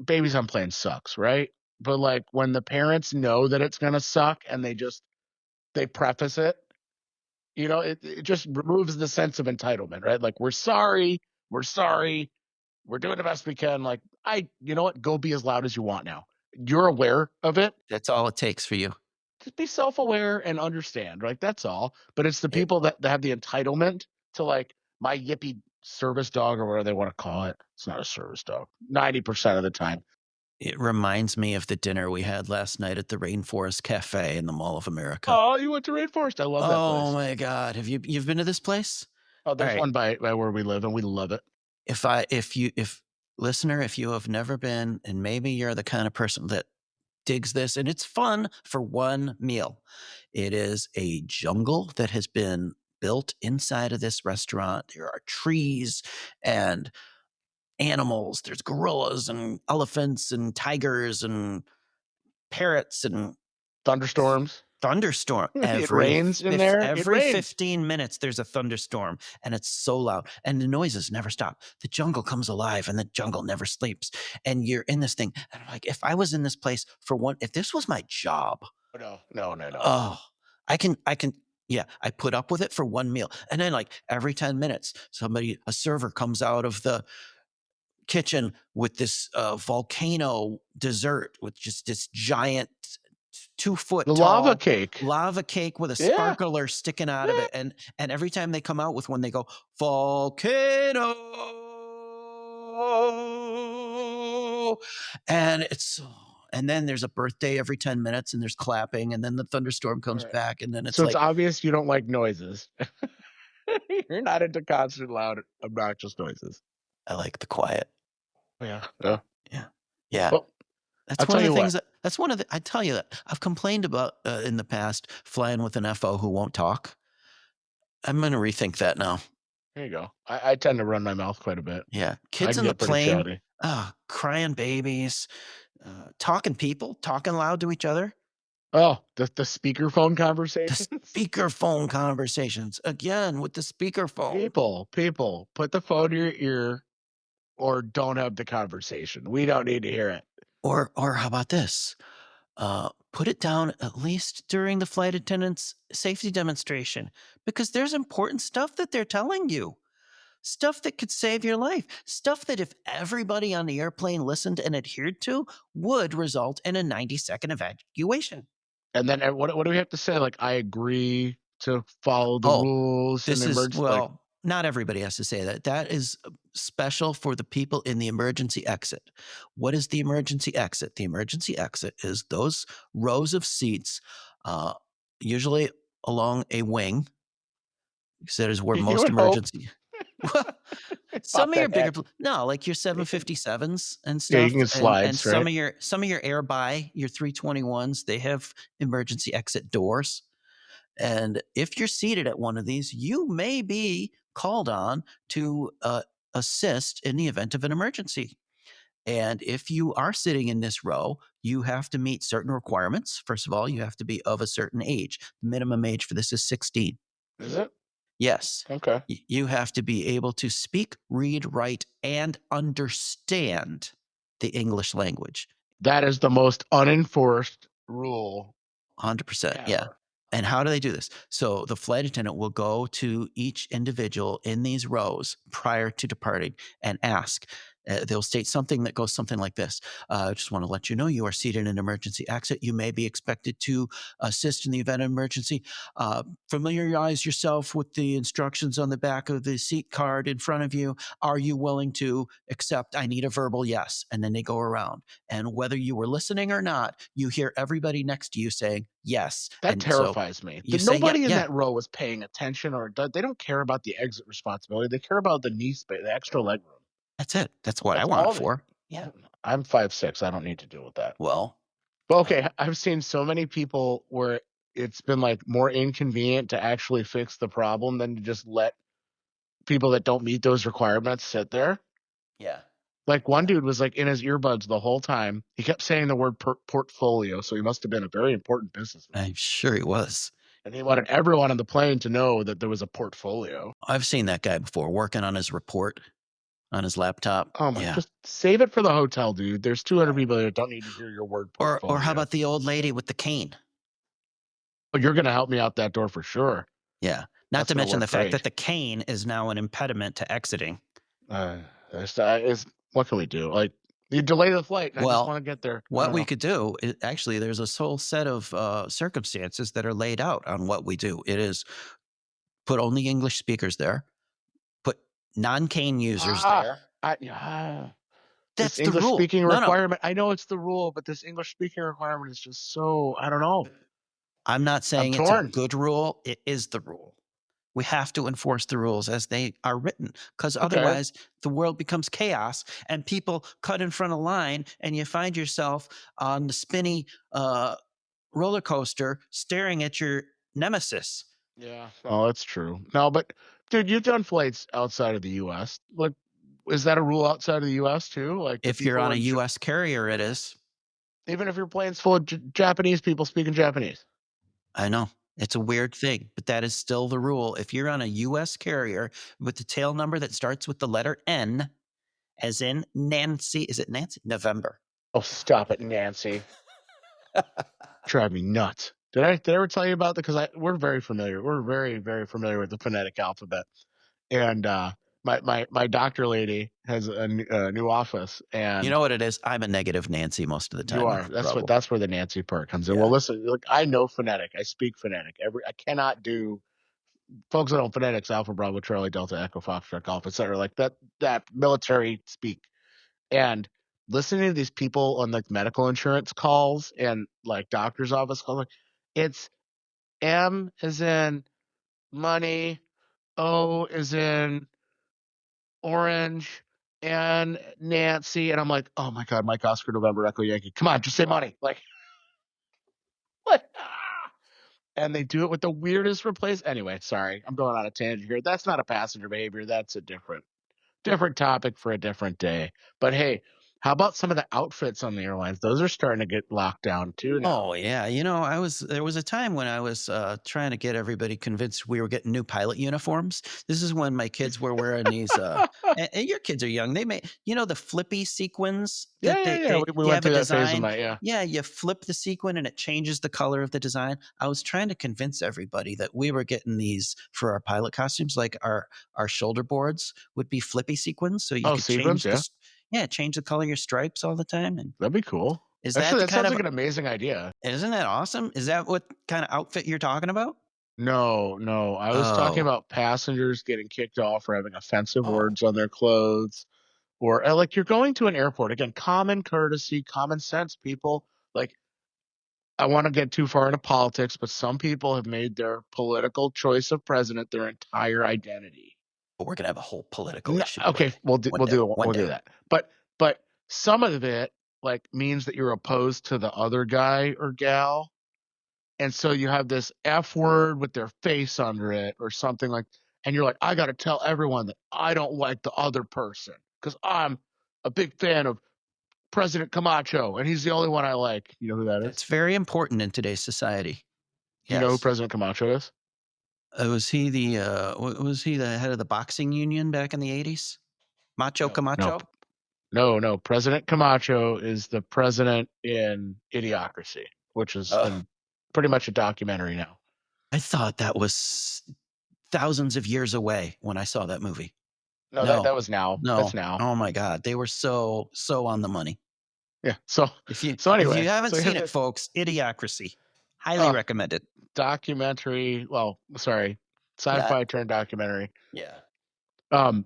babies on planes sucks, right? But like when the parents know that it's gonna suck and they preface it, it just removes the sense of entitlement, right? Like we're sorry, we're doing the best we can. Like you know what? Go be as loud as you want now. You're aware of it. That's all it takes for you. Just be self-aware and understand, right? That's all. But it's the It people that have the entitlement to like my yippy service dog or whatever they want to call it. It's not a service dog. 90% of the time. it reminds me of the dinner we had last night at the Rainforest Cafe in the Mall of America. Oh, you went to Rainforest. I love that Oh place. my god, you've been to this place? Oh, All there's right. one by where we live and we love it. If listener, if you have never been, and maybe you're the kind of person that digs this, and it's fun for one meal. It is a jungle that has been built inside of this restaurant. There are trees and animals. There's gorillas and elephants and tigers and parrots and Thunderstorms. thunderstorm It rains in there. It every rains. 15 minutes there's a thunderstorm, and it's so loud and the noises never stop. The jungle comes alive and the jungle never sleeps, and you're in this thing, and I'm like, if I was in this place for one, if this was my job, Oh, no, no, no, no. oh, I can yeah, I put up with it for one meal, and then like every 10 minutes a server comes out of the kitchen with this volcano dessert with just this giant 2-foot The lava tall cake. lava cake with a Yeah. sparkler sticking out of Yeah. it. And every time they come out with one, they go, volcano. And and then there's a birthday every 10 minutes and there's clapping and then the thunderstorm All comes right. back and then it's So it's like, obvious you don't like noises. You're not into constant, loud, obnoxious noises. I like the quiet. Yeah. Yeah. Yeah. Yeah. Well, That's I'll one tell of the you what. things that's one of the, I tell you that I've complained about in the past flying with an FO who won't talk. I'm going to rethink that now. Here you go. I tend to run my mouth quite a bit. Yeah. I Kids can on the get pretty plane, chatty. crying babies, talking people, talking loud to each other. Oh, the speakerphone The conversations? speakerphone conversations again with the speakerphone. People, put the phone to your ear or don't have the conversation. We don't need to hear it. Or how about this? Put it down at least during the flight attendant's safety demonstration because there's important stuff that they're telling you. Stuff that could save your life. Stuff that if everybody on the airplane listened and adhered to would result in a 90-second evacuation. And then what do we have to say? Like, I agree to follow the Oh, rules in the emergency. Like, well, not everybody has to say that. That is special for the people in the emergency exit. What is the emergency exit? The emergency exit is those rows of seats, uh, usually along a wing, because that is where you most would hope emergency. Some pop of your that bigger, head. no, like your 757s and Yeah, you stuff, can and slides, right? some of your your 321s, they have emergency exit doors. And if you're seated at one of these, you may be called on to assist in the event of an emergency. And if you are sitting in this row, you have to meet certain requirements. First of all, you have to be of a certain age. The minimum age for this is 16. Is it? Yes. Okay. You have to be able to speak, read, write, and understand the English language. That is the most unenforced rule 100%. Yeah. ever. And how do they do this? So the flight attendant will go to each individual in these rows prior to departing and ask. They'll state something that goes something like this. I just want to let you know you are seated in an emergency exit. You may be expected to assist in the event of emergency. Familiarize yourself with the instructions on the back of the seat card in front of you. Are you willing to accept? I need a verbal yes. And then they go around. And whether you were listening or not, you hear everybody next to you saying yes. That And so terrifies me. you say, yeah, Nobody in yeah, that row was paying attention, or they don't care about the exit responsibility. They care about the knee space, the extra leg room. that's it. That's what I That's want it all they. for. Yeah. I'm 5'6". I don't need to deal with that. Well, But okay, I've seen so many people where it's been like more inconvenient to actually fix the problem than to just let people that don't meet those requirements sit there. yeah. Like one Yeah. dude was like in his earbuds the whole time. He kept saying the word portfolio, so he must have been a very important businessman. I'm sure he was. And he wanted everyone on the plane to know that there was a portfolio. I've seen that guy before working on his report on his laptop. Oh my! Yeah. Just save it for the hotel, dude. There's 200 Yeah. people that don't need to hear your word Or how portfolio. about the old lady with the cane? Oh, you're gonna help me out that door for sure. Yeah. Not That's to gonna mention work the fact that great. the cane is now an impediment to exiting. What can we do? Like, you delay the flight, and I just Well, want to get there. I what don't we know. could do is actually there's a whole set of circumstances that are laid out on what we do. It is put only English speakers there, put non-cane users Ah, there. this That's the English rule. speaking No, no. requirement. I know it's the rule, but this English speaking requirement is just so. I don't know. I'm not I'm saying it's a torn. good rule. It is the rule. We have to enforce the rules as they are written because Okay. otherwise the world becomes chaos and people cut in front of line and you find yourself on the spinny roller coaster staring at your nemesis. Yeah. Oh, that's true. No, but dude, you've done flights outside of the U.S. Like, is that a rule outside of the U.S. too? Like the If you're on people a in, US carrier, it is. even if your plane's full of Japanese people speaking Japanese. I know. It's a weird thing, but that is still the rule. If you're on a US carrier with the tail number that starts with the letter N, as in Nancy, is it Nancy? November. Oh, stop it, Nancy. Drive me nuts. Did I ever tell you about that? Because we're very familiar. We're very, very familiar with the phonetic alphabet. And my doctor lady has a new office, You and know what it is? I'm a negative Nancy most of the you time are. with trouble. That's where the Nancy part comes in. Well, Yeah. listen, look, I know phonetic. I speak phonetic. I cannot do folks that know phonetics, Alpha Bravo Charlie Delta Echo Foxtrot Golf, etc. Like that military speak. And listening to these people on like medical insurance calls and like doctor's office calls, like, it's M as in money, O as in orange, and Nancy. And I'm like, oh my God, Mike Oscar November Echo Yankee. Come on, just say money. Like, what? And they do it with the weirdest replace. Anyway, sorry, I'm going on a tangent here. That's not a passenger behavior. That's a different topic for a different day. But hey, how about some of the outfits on the airlines? Those are starting to get locked down too now. Oh yeah, there was a time when I was trying to get everybody convinced we were getting new pilot uniforms. This is when my kids were wearing these and your kids are young. They may the flippy sequins Yeah, that yeah, yeah. they We you went have a through that phase of design. my yeah. Yeah, you flip the sequin and it changes the color of the design. I was trying to convince everybody that we were getting these for our pilot costumes, like our shoulder boards would be flippy sequins, so you Oh, could sequins, yeah. change the color of your stripes all the time. And That'd be cool. is that Actually, the that kind sounds of like an amazing idea. isn't that awesome? Is that what kind of outfit you're talking about? No, no. I was talking Oh, about passengers getting kicked off for having offensive oh, words on their clothes. Or like you're going to an airport. Again, common courtesy, common sense, people. Like, I want to get too far into politics, but some people have made their political choice of president their entire identity. we're gonna have a whole political No, issue okay, one day, one we'll do day. that. But some of it like means that you're opposed to the other guy or gal, and so you have this F word with their face under it or something like, and you're like, I got to tell everyone that I don't like the other person because I'm a big fan of President Camacho, and he's the only one I like. You know who that is? That's very important in today's society. Do you know who Yes. President Camacho is? Was he the head of the boxing union back in the 80s? Macho No, no, Camacho? no. President Camacho is the president in Idiocracy, which is Oh, pretty much a documentary now. I thought that was thousands of years away when I saw that movie. No, that No, was now. That's no. now. Oh my God. They were so on the money. Yeah. So If you so if you anyway, haven't so you have seen it, the folks, Idiocracy. Highly uh, recommended. documentary. Well, sorry, Not sci-fi turned documentary. yeah.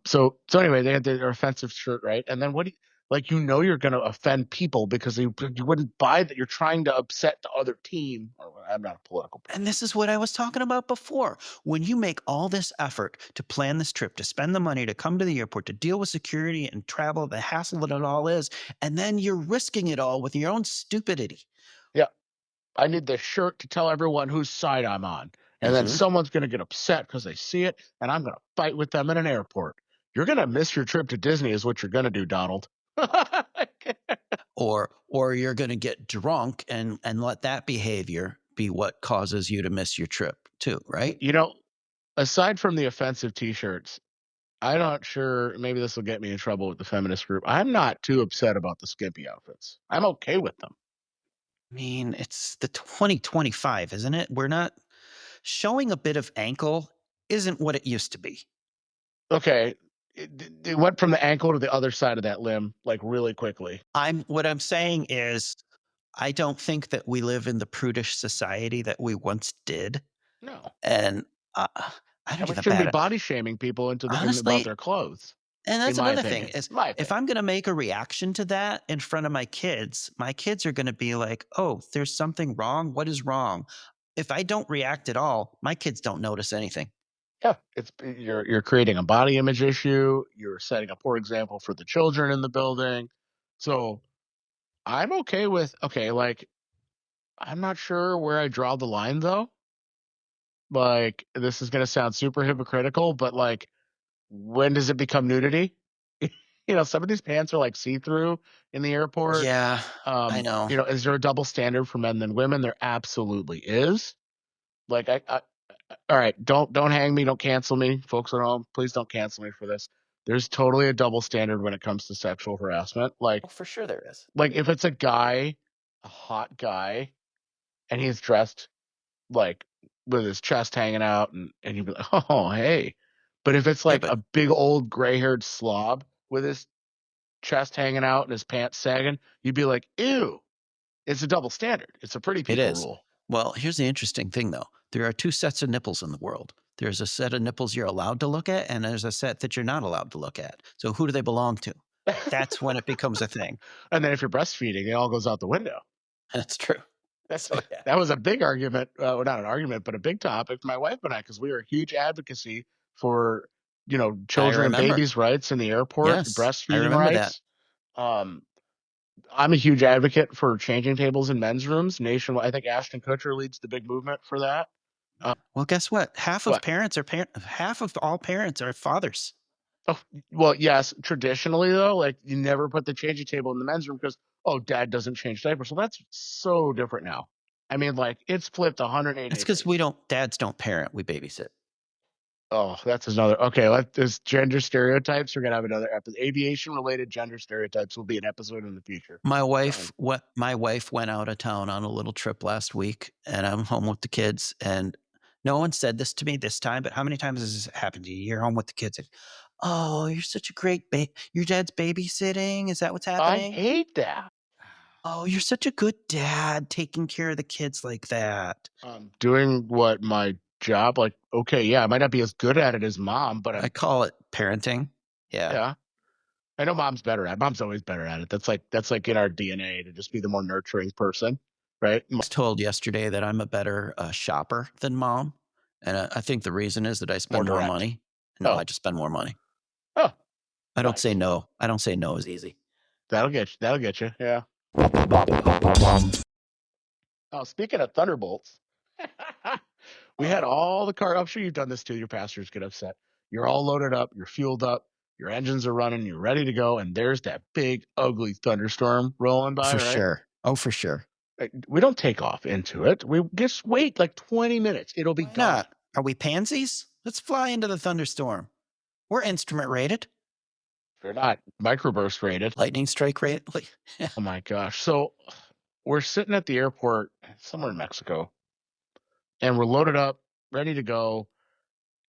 So anyway, they had their offensive shirt, right? And then what do you, like you're going to offend people because you wouldn't buy that you're trying to upset the other team. Or I'm not a political person. And this is what I was talking about before. When you make all this effort to plan this trip, to spend the money to come to the airport, to deal with security and travel, the hassle that it all is, and then you're risking it all with your own stupidity. Yeah, I need this shirt to tell everyone whose side I'm on. And then Hmm. someone's going to get upset because they see it, and I'm going to fight with them in an airport. You're going to miss your trip to Disney, is what you're going to do, Donald. Or you're going to get drunk and let that behavior be what causes you to miss your trip too, right? you know, aside from the offensive T-shirts, I'm not sure. Maybe this will get me in trouble with the feminist group. I'm not too upset about the skimpy outfits. I'm okay with them. I mean, it's the 2025, isn't it? We're not showing a bit of ankle isn't what it used to be. Okay, it went from the ankle to the other side of that limb like really quickly. What I'm saying is I don't think that we live in the prudish society that we once did, No, and, uh, I don't and we give a shouldn't be bad body shaming people about honestly, their clothes. and In that's my another thing opinion, is my if opinion. I'm gonna make a reaction to that in front of my kids are gonna be like, "Oh, there's something wrong? What is wrong?" If I don't react at all, my kids don't notice anything. Yeah, you're creating a body image issue. You're setting a poor example for the children in the building. So I'm okay with like I'm not sure where I draw the line though. Like this is gonna sound super hypocritical, but like when does it become nudity? Some of these pants are like see through in the airport. Yeah, I know. Is there a double standard for men than women? There absolutely is. Like all right, don't hang me, don't cancel me, folks at home. Please don't cancel me for this. There's totally a double standard when it comes to sexual harassment. Oh, for sure there is. Like if it's a guy, a hot guy, and he's dressed like with his chest hanging out, and you'd be like, oh hey. But if it's Yeah, like but a big old gray-haired slob with his chest hanging out and his pants sagging, you'd be like, ew. It's a double standard. It's a pretty it people is. rule. Well, here's the interesting thing, though. There are two sets of nipples in the world. There's a set of nipples you're allowed to look at, and there's a set that you're not allowed to look at. So who do they belong to? That's when it becomes a thing. And then if you're breastfeeding, it all goes out the window. That's true. That's So yeah, that was a big argument, well, not an argument, but a big topic for my wife and I because we were huge advocacy for, I children and remember. babies' rights in the airport, Yes, I breastfeeding remember that. rights. Um, I'm a huge advocate for changing tables in men's rooms nationwide. I think Ashton Kutcher leads the big movement for that. Uh, Well, guess what? what? Half of all parents are fathers. Oh, well, yes. Traditionally, though, like you never put the changing table in the men's room because dad doesn't change diapers. Well, that's so different now. I mean, like it's flipped 180 That's because degrees. dads don't parent, we babysit. Oh, that's another. Okay, this gender stereotypes. We're gonna have another episode. Aviation related gender stereotypes will be an episode in the future. Done. My wife went out of town on a little trip last week, and I'm home with the kids, and no one said this to me this time, but how many times has this happened to you? You're home with the kids and, "Oh, you're such a great your dad's babysitting? Is that what's I happening? hate that. Oh, you're such a good dad taking care of the kids like that." Doing what my job. Like, okay, yeah, I might not be as good at it as mom, but I I'm. call it parenting. Yeah. Yeah, I know mom's better at. It. Mom's always better at it. That's like in our DNA to just be the more nurturing person, right? Was told yesterday that I'm a better, shopper than mom, and I think the reason is that I More spend more direct. money. No, I Oh, just spend more money. oh, I don't say nice. no. I don't say no as easy. That'll get you. That'll get you. Yeah. Oh, speaking of thunderbolts, we had all the car. I'm sure you've done this too. Your passengers get upset. You're all loaded up. You're fueled up. Your engines are running. You're ready to go. And there's that big, ugly thunderstorm rolling by, For right? sure. Oh, for sure. We don't take off into it. We just wait like 20 minutes. It'll be Why gone. not? Are we pansies? Let's fly into the thunderstorm. We're instrument rated, They're not microburst rated. lightning strike rated. Like, yeah, Oh my gosh. So we're sitting at the airport somewhere in Mexico and we're loaded up, ready to go.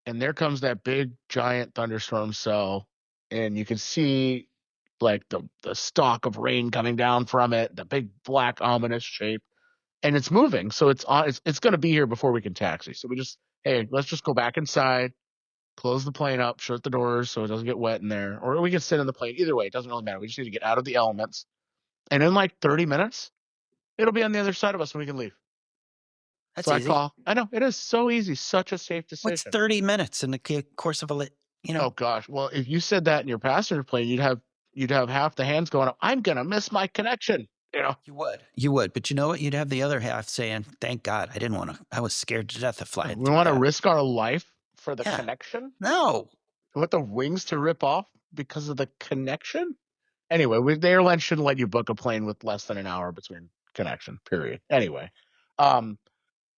And there comes that big giant thunderstorm cell. And you can see like the stalk of rain coming down from it, the big black ominous shape. And it's moving. So it's gonna be here before we can taxi. So we just, hey, let's just go back inside, close the plane up, shut the doors so it doesn't get wet in there. Or we can sit in the plane. Either way, it doesn't really matter. We just need to get out of the elements. And in like 30 minutes, it'll be on the other side of us and we can leave. So that's I easy. call. I know it is so easy, such a safe What's decision. 30 minutes in the course of a Oh gosh. Well, if you said that in your passenger plane, you'd have half the hands going up. I'm gonna miss my connection. You would. You would. But you know what? You'd have the other half saying, thank God I didn't want to, I was scared to death of flying We through want to that. risk our life for the Yeah. connection. No. We want the wings to rip off because of the connection. Anyway, the airline shouldn't let you book a plane with less than an hour between connection. Period. Anyway, um,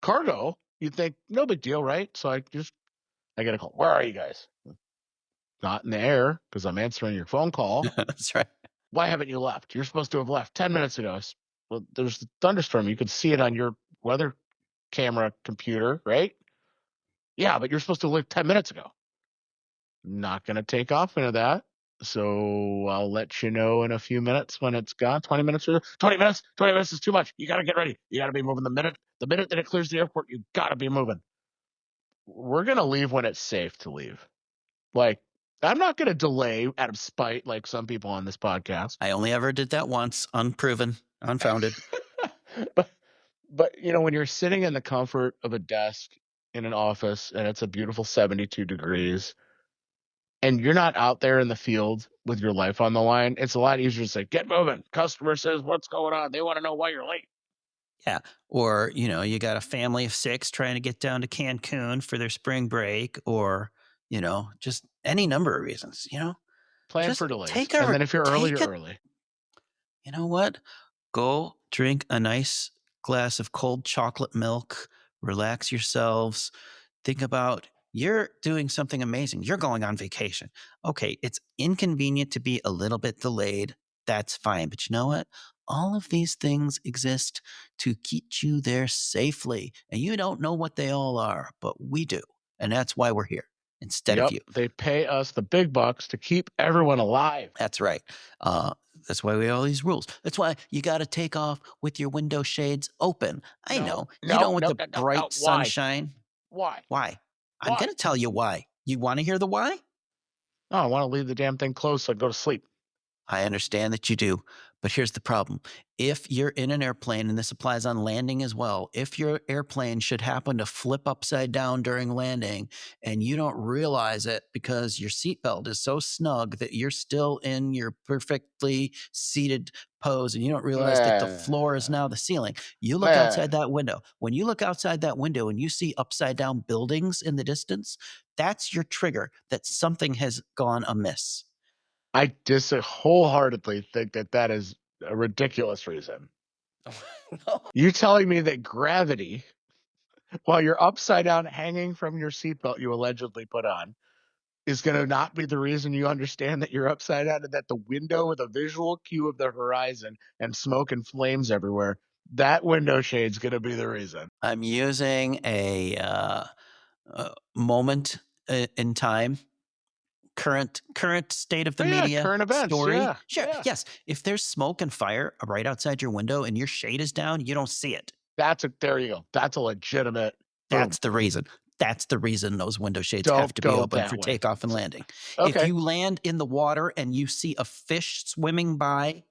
cargo. You'd think no big deal, right? So I get a call. Where are you guys? Not in the air because I'm answering your phone call. That's right. Why haven't you left? You're supposed to have left 10 minutes ago. Well, there's a thunderstorm. You could see it on your weather camera computer, right? Yeah, but you're supposed to leave 10 minutes ago. Not going to take off into that. So I'll let you know in a few minutes when it's gone. 20 minutes. 20 minutes. 20 minutes is too much. You got to get ready. You got to be moving the minute that it clears the airport. You got to be moving. We're going to leave when it's safe to leave. Like, I'm not going to delay out of spite like some people on this podcast. I only ever did that once, unproven, unfounded. but when you're sitting in the comfort of a desk in an office and it's a beautiful 72 degrees and you're not out there in the field with your life on the line, it's a lot easier to say, get moving. Customer says, what's going on? They want to know why you're late. Yeah. Or, you got a family of 6 trying to get down to Cancun for their spring break or, just any number of reasons. Plan for Just delays. And then if you're early, you're take it. early. You know what? Go drink a nice glass of cold chocolate milk, relax yourselves, think about you're doing something amazing. You're going on vacation. Okay, it's inconvenient to be a little bit delayed. That's fine. But you know what? All of these things exist to get you there safely. And you don't know what they all are, but we do. And that's why we're here. instead of Yep. you. They pay us the big bucks to keep everyone alive. That's right. That's why we have all these rules. That's why you got to take off with your window shades open. I No, know. no, With no, the no, no, no. bright Why? sunshine. Why? Why? I'm going Why? to tell you why. You want to hear the why? Oh, I want to leave the damn thing closed so I go to sleep. I understand that you do, but here's the problem. If you're in an airplane, and this applies on landing as well, if your airplane should happen to flip upside down during landing and you don't realize it because your seatbelt is so snug that you're still in your perfectly seated pose and you don't realize that the floor is Man, now the ceiling, you look outside man. that window. When you look outside that window and you see upside down buildings in the distance, that's your trigger that something has gone amiss. I wholeheartedly think that that is a ridiculous reason. No. You telling me that gravity, while you're upside down hanging from your seatbelt you allegedly put on, is going to not be the reason you understand that you're upside down and that the window with a visual cue of the horizon and smoke and flames everywhere, that window shade's going to be the reason. I'm using a moment in time, current state of the Oh, yeah, media current events. story. Yeah, Sure, yeah. yes. If there's smoke and fire right outside your window and your shade is down, you don't see it. There you go. That's a legitimate boom. That's the reason. That's the reason those window shades have Don't to be go open that for way. takeoff and landing. If Okay. you land in the water and you see a fish swimming by,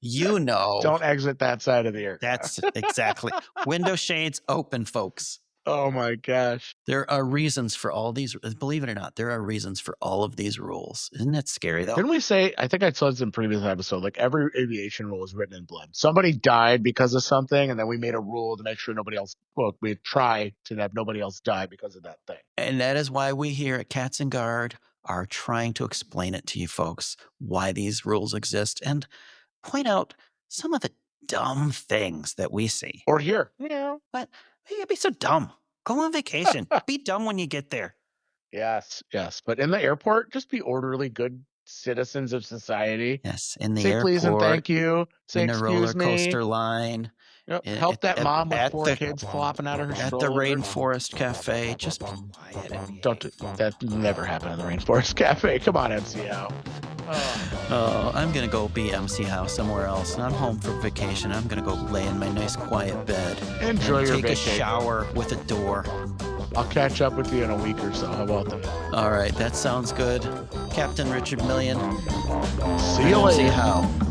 you know Don't exit that side of the aircraft. that's exactly window shades open, folks. Oh my gosh. There are reasons for all these. Believe it or not, there are reasons for all of these rules. Isn't that scary, though? Didn't we say, I think I said this in previous episode, like every aviation rule is written in blood. Somebody died because of something, and then we made a rule to make sure nobody else, well, we try to have nobody else die because of that thing. And that is why we here at Cats and Guard are trying to explain it to you folks, why these rules exist, and point out some of the dumb things that we see. Or here. Yeah. But you be so dumb. Go on vacation. Be dumb when you get there. Yes, yes. But in the airport, just be orderly, good citizens of society. Yes, in the Say please and airport, thank you. Say in a roller excuse me. coaster line, Yep. Help that mom with at 4 kids flopping out of her the stroller. Rainforest Cafe. Just be quiet and Don't behave. that never happened in the Rainforest Cafe. Come on, MCO. Oh. Oh, I'm gonna go be MC House somewhere else. I'm home for vacation. I'm gonna go lay in my nice quiet bed. Enjoy and your take vacation. a shower with a door. I'll catch up with you in a week or so. How about that? All right, that sounds good. Captain Richard Million. See you MC later. Howe.